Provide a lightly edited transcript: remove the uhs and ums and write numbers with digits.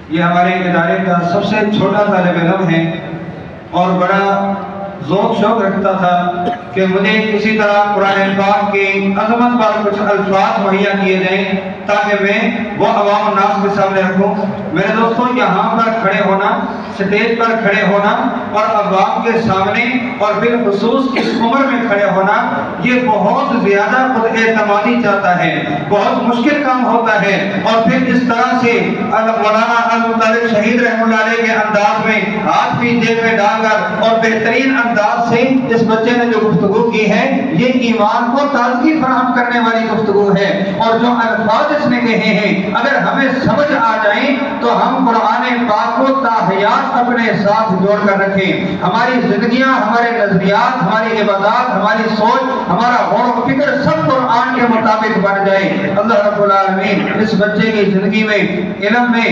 یہ ہمارے ادارے کا سب سے چھوٹا طالب علم ہے اور بڑا ذوق شوق رکھتا تھا کہ مجھے کسی طرح قرآن پاک کی عظمت پر کچھ الفاظ مہیا کیے جائیں تاکہ میں وہ عوام الناس کے سامنے رکھوں۔ میرے دوستوں، یہاں پر کھڑے ہونا، سٹیج پر کھڑے ہونا اور عوام کے سامنے اور بالخصوص اس عمر میں کھڑے ہونا، یہ بہت زیادہ خود اعتمادی چاہتا ہے، بہت مشکل کام ہوتا ہے۔ اور پھر اس طرح سے مولانا المطلب شہید رحمۃ اللہ علیہ کے انداز میں ہاتھ بھی جیب میں ڈال کر اور بہترین انداز سے اس بچے نے جو گفتگو کی ہے، یہ ایمان کو تازگی فراہم کرنے والی گفتگو ہے۔ اور جو الفاظ اس نے کہے ہیں، اگر ہمیں سمجھ آ جائیں تو ہم قرآن پاک کو تاحیات اپنے ساتھ جوڑ کر رکھیں۔ ہماری زندگیاں، ہمارے نظریات، ہماری عبادات، ہماری سوچ، ہمارا غور و فکر سب قرآن کے مطابق بن جائے۔ اللہ رب العالمین اس بچے کی زندگی میں، علم میں